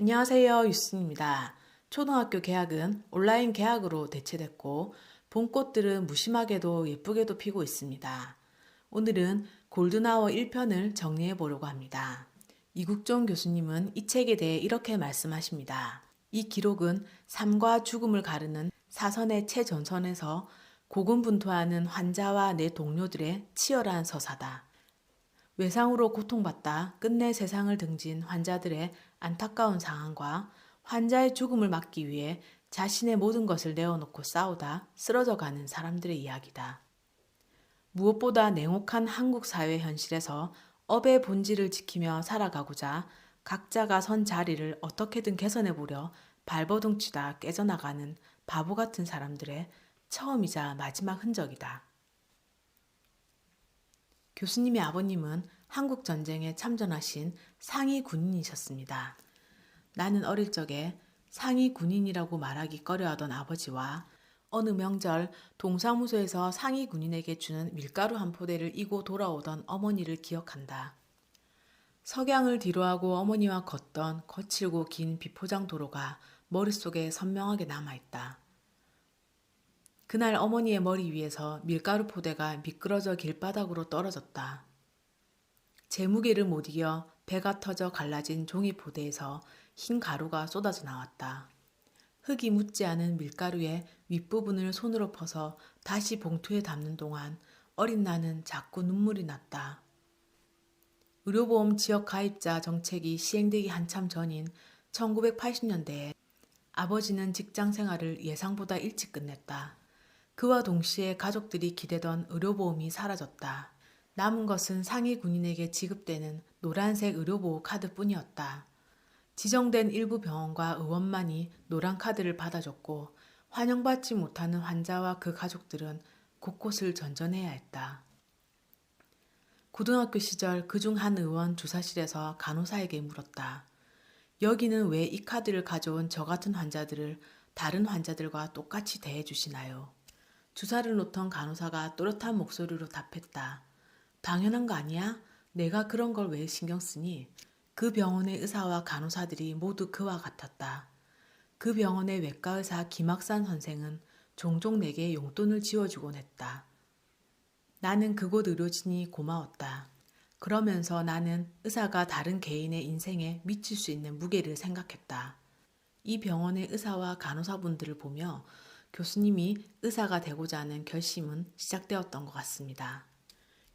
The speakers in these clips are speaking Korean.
안녕하세요. 유순입니다. 초등학교 개학은 온라인 개학으로 대체됐고 봄꽃들은 무심하게도 예쁘게도 피고 있습니다. 오늘은 골든아워 1편을 정리해 보려고 합니다. 이국종 교수님은 이 책에 대해 이렇게 말씀하십니다. 이 기록은 삶과 죽음을 가르는 사선의 최전선에서 고군분투하는 환자와 내 동료들의 치열한 서사다. 외상으로 고통받다 끝내 세상을 등진 환자들의 안타까운 상황과 환자의 죽음을 막기 위해 자신의 모든 것을 내어놓고 싸우다 쓰러져가는 사람들의 이야기다. 무엇보다 냉혹한 한국 사회 현실에서 업의 본질을 지키며 살아가고자 각자가 선 자리를 어떻게든 개선해보려 발버둥치다 깨져나가는 바보 같은 사람들의 처음이자 마지막 흔적이다. 교수님의 아버님은 한국전쟁에 참전하신 상위 군인이셨습니다. 나는 어릴 적에 상위 군인이라고 말하기 꺼려하던 아버지와 어느 명절 동사무소에서 상위 군인에게 주는 밀가루 한 포대를 이고 돌아오던 어머니를 기억한다. 석양을 뒤로하고 어머니와 걷던 거칠고 긴 비포장 도로가 머릿속에 선명하게 남아있다. 그날 어머니의 머리 위에서 밀가루 포대가 미끄러져 길바닥으로 떨어졌다. 제 무게를 못 이겨 배가 터져 갈라진 종이 포대에서 흰 가루가 쏟아져 나왔다. 흙이 묻지 않은 밀가루의 윗부분을 손으로 퍼서 다시 봉투에 담는 동안 어린 나는 자꾸 눈물이 났다. 의료보험 지역 가입자 정책이 시행되기 한참 전인 1980년대에 아버지는 직장 생활을 예상보다 일찍 끝냈다. 그와 동시에 가족들이 기대던 의료보험이 사라졌다. 남은 것은 상위 군인에게 지급되는 노란색 의료보호 카드뿐이었다. 지정된 일부 병원과 의원만이 노란 카드를 받아줬고 환영받지 못하는 환자와 그 가족들은 곳곳을 전전해야 했다. 고등학교 시절 그중 한 의원 주사실에서 간호사에게 물었다. 여기는 왜 이 카드를 가져온 저 같은 환자들을 다른 환자들과 똑같이 대해주시나요? 주사를 놓던 간호사가 또렷한 목소리로 답했다. 당연한 거 아니야? 내가 그런 걸 왜 신경 쓰니? 그 병원의 의사와 간호사들이 모두 그와 같았다. 그 병원의 외과의사 김학산 선생은 종종 내게 용돈을 지어주곤 했다. 나는 그곳 의료진이 고마웠다. 그러면서 나는 의사가 다른 개인의 인생에 미칠 수 있는 무게를 생각했다. 이 병원의 의사와 간호사분들을 보며 교수님이 의사가 되고자 하는 결심은 시작되었던 것 같습니다.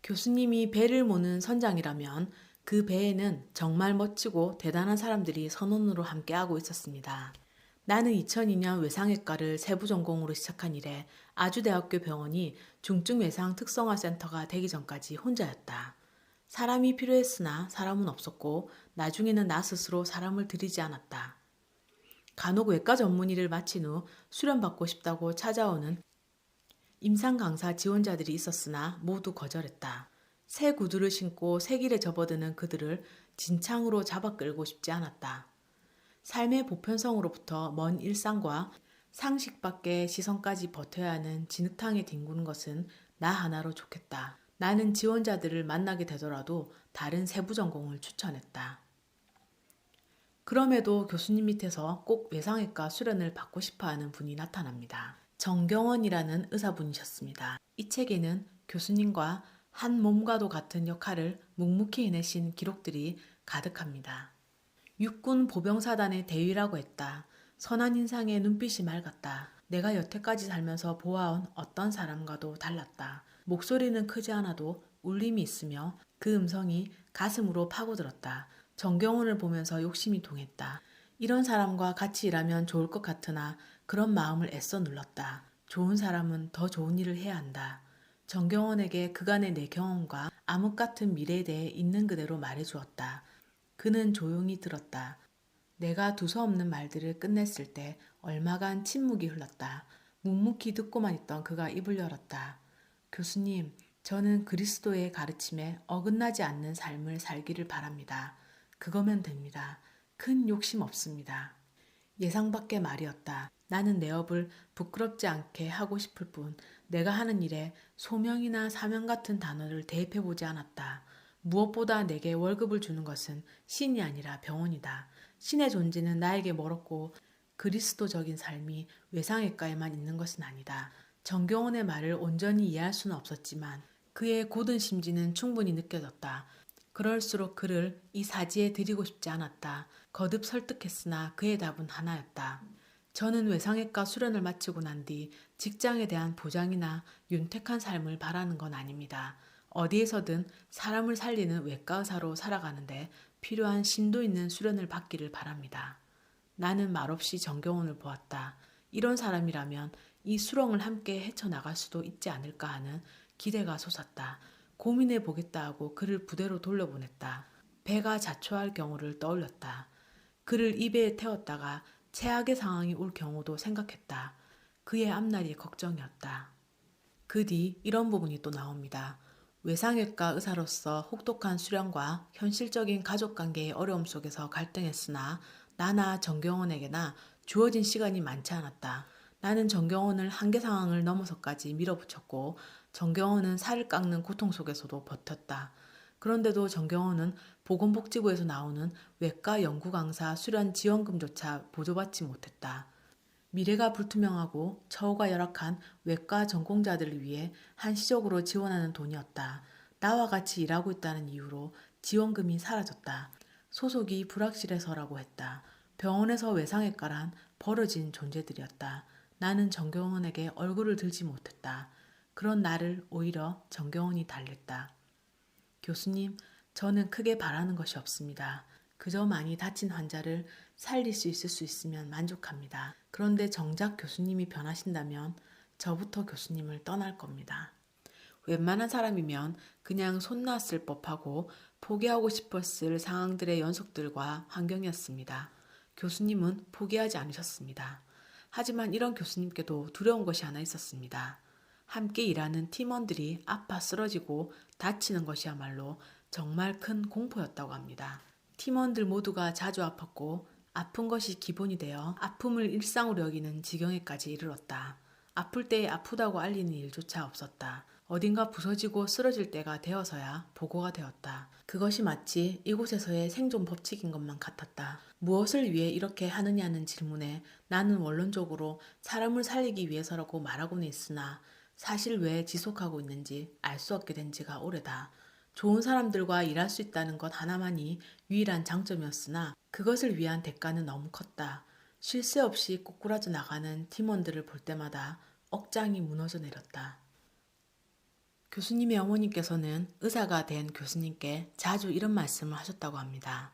교수님이 배를 모는 선장이라면 그 배에는 정말 멋지고 대단한 사람들이 선원으로 함께하고 있었습니다. 나는 2002년 외상외과를 세부 전공으로 시작한 이래 아주대학교 병원이 중증외상 특성화센터가 되기 전까지 혼자였다. 사람이 필요했으나 사람은 없었고 나중에는 나 스스로 사람을 들이지 않았다. 간혹 외과 전문의를 마친 후 수련받고 싶다고 찾아오는 임상 강사 지원자들이 있었으나 모두 거절했다. 새 구두를 신고 새 길에 접어드는 그들을 진창으로 잡아 끌고 싶지 않았다. 삶의 보편성으로부터 먼 일상과 상식 밖의 시선까지 버텨야 하는 진흙탕에 뒹구는 것은 나 하나로 좋겠다. 나는 지원자들을 만나게 되더라도 다른 세부 전공을 추천했다. 그럼에도 교수님 밑에서 꼭 외상외과 수련을 받고 싶어하는 분이 나타납니다. 정경원이라는 의사분이셨습니다. 이 책에는 교수님과 한 몸과도 같은 역할을 묵묵히 해내신 기록들이 가득합니다. 육군 보병사단의 대위라고 했다. 선한 인상에 눈빛이 맑았다. 내가 여태까지 살면서 보아온 어떤 사람과도 달랐다. 목소리는 크지 않아도 울림이 있으며 그 음성이 가슴으로 파고들었다. 정경원을 보면서 욕심이 동했다. 이런 사람과 같이 일하면 좋을 것 같으나 그런 마음을 애써 눌렀다. 좋은 사람은 더 좋은 일을 해야 한다. 정경원에게 그간의 내 경험과 암흑 같은 미래에 대해 있는 그대로 말해주었다. 그는 조용히 들었다. 내가 두서없는 말들을 끝냈을 때 얼마간 침묵이 흘렀다. 묵묵히 듣고만 있던 그가 입을 열었다. 교수님, 저는 그리스도의 가르침에 어긋나지 않는 삶을 살기를 바랍니다. 그거면 됩니다. 큰 욕심 없습니다. 예상 밖의 말이었다. 나는 내 업을 부끄럽지 않게 하고 싶을 뿐 내가 하는 일에 소명이나 사명 같은 단어를 대입해보지 않았다. 무엇보다 내게 월급을 주는 것은 신이 아니라 병원이다. 신의 존재는 나에게 멀었고 그리스도적인 삶이 외상외과에만 있는 것은 아니다. 정경원의 말을 온전히 이해할 수는 없었지만 그의 고든 심지는 충분히 느껴졌다. 그럴수록 그를 이 사지에 들이고 싶지 않았다. 거듭 설득했으나 그의 답은 하나였다. 저는 외상외과 수련을 마치고 난 뒤 직장에 대한 보장이나 윤택한 삶을 바라는 건 아닙니다. 어디에서든 사람을 살리는 외과 의사로 살아가는데 필요한 심도 있는 수련을 받기를 바랍니다. 나는 말없이 정경원을 보았다. 이런 사람이라면 이 수렁을 함께 헤쳐나갈 수도 있지 않을까 하는 기대가 솟았다. 고민해 보겠다 하고 그를 부대로 돌려보냈다. 배가 자초할 경우를 떠올렸다. 그를 이 배에 태웠다가 최악의 상황이 올 경우도 생각했다. 그의 앞날이 걱정이었다. 그 뒤 이런 부분이 또 나옵니다. 외상외과 의사로서 혹독한 수련과 현실적인 가족관계의 어려움 속에서 갈등했으나 나나 정경원에게나 주어진 시간이 많지 않았다. 나는 정경원을 한계 상황을 넘어서까지 밀어붙였고 정경원은 살을 깎는 고통 속에서도 버텼다. 그런데도 정경원은 보건복지부에서 나오는 외과 연구 강사 수련 지원금조차 보조받지 못했다. 미래가 불투명하고 처우가 열악한 외과 전공자들을 위해 한시적으로 지원하는 돈이었다. 나와 같이 일하고 있다는 이유로 지원금이 사라졌다. 소속이 불확실해서라고 했다. 병원에서 외상외과란 벌어진 존재들이었다. 나는 정경원에게 얼굴을 들지 못했다. 그런 나를 오히려 정경원이 달랬다. 교수님, 저는 크게 바라는 것이 없습니다. 그저 많이 다친 환자를 살릴 수 있을 수 있으면 만족합니다. 그런데 정작 교수님이 변하신다면 저부터 교수님을 떠날 겁니다. 웬만한 사람이면 그냥 손 놨을 법하고 포기하고 싶었을 상황들의 연속들과 환경이었습니다. 교수님은 포기하지 않으셨습니다. 하지만 이런 교수님께도 두려운 것이 하나 있었습니다. 함께 일하는 팀원들이 아파 쓰러지고 다치는 것이야말로 정말 큰 공포였다고 합니다. 팀원들 모두가 자주 아팠고 아픈 것이 기본이 되어 아픔을 일상으로 여기는 지경에까지 이르렀다. 아플 때에 아프다고 알리는 일조차 없었다. 어딘가 부서지고 쓰러질 때가 되어서야 보고가 되었다. 그것이 마치 이곳에서의 생존 법칙인 것만 같았다. 무엇을 위해 이렇게 하느냐는 질문에 나는 원론적으로 사람을 살리기 위해서라고 말하고는 있으나 사실 왜 지속하고 있는지 알 수 없게 된 지가 오래다. 좋은 사람들과 일할 수 있다는 것 하나만이 유일한 장점이었으나 그것을 위한 대가는 너무 컸다. 쉴 새 없이 꼬꾸라져 나가는 팀원들을 볼 때마다 억장이 무너져 내렸다. 교수님의 어머님께서는 의사가 된 교수님께 자주 이런 말씀을 하셨다고 합니다.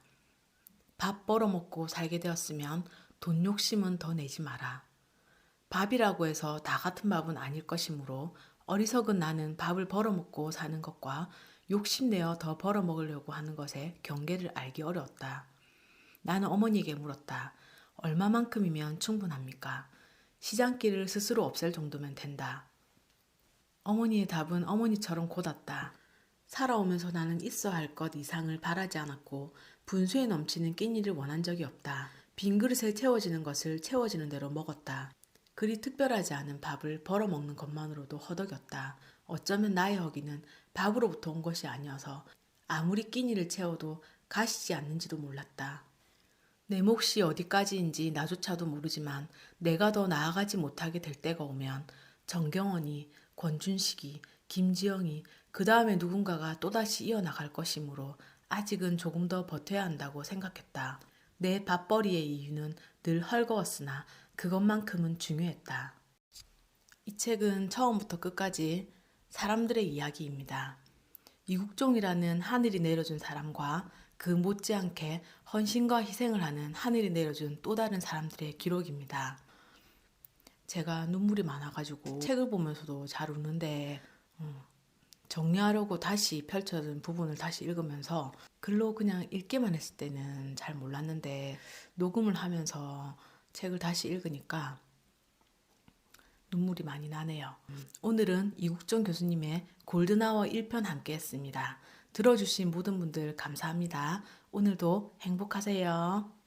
밥 벌어먹고 살게 되었으면 돈 욕심은 더 내지 마라. 밥이라고 해서 다 같은 밥은 아닐 것이므로 어리석은 나는 밥을 벌어먹고 사는 것과 욕심내어 더 벌어먹으려고 하는 것의 경계를 알기 어려웠다. 나는 어머니에게 물었다. 얼마만큼이면 충분합니까? 시장길을 스스로 없앨 정도면 된다. 어머니의 답은 어머니처럼 곧았다. 살아오면서 나는 있어야 할 것 이상을 바라지 않았고 분수에 넘치는 끼니를 원한 적이 없다. 빈 그릇에 채워지는 것을 채워지는 대로 먹었다. 그리 특별하지 않은 밥을 벌어먹는 것만으로도 허덕였다. 어쩌면 나의 허기는 밥으로부터 온 것이 아니어서 아무리 끼니를 채워도 가시지 않는지도 몰랐다. 내 몫이 어디까지인지 나조차도 모르지만 내가 더 나아가지 못하게 될 때가 오면 정경원이, 권준식이, 김지영이 그 다음에 누군가가 또다시 이어나갈 것이므로 아직은 조금 더 버텨야 한다고 생각했다. 내 밥벌이의 이유는 늘 헐거웠으나 그것만큼은 중요했다. 이 책은 처음부터 끝까지 사람들의 이야기입니다. 이국종이라는 하늘이 내려준 사람과 그 못지않게 헌신과 희생을 하는 하늘이 내려준 또 다른 사람들의 기록입니다. 제가 눈물이 많아가지고 책을 보면서도 잘 우는데 정리하려고 다시 펼쳐진 부분을 다시 읽으면서 글로 그냥 읽기만 했을 때는 잘 몰랐는데 녹음을 하면서 책을 다시 읽으니까 눈물이 많이 나네요. 오늘은 이국종 교수님의 골든아워 1편 함께 했습니다. 들어주신 모든 분들 감사합니다. 오늘도 행복하세요.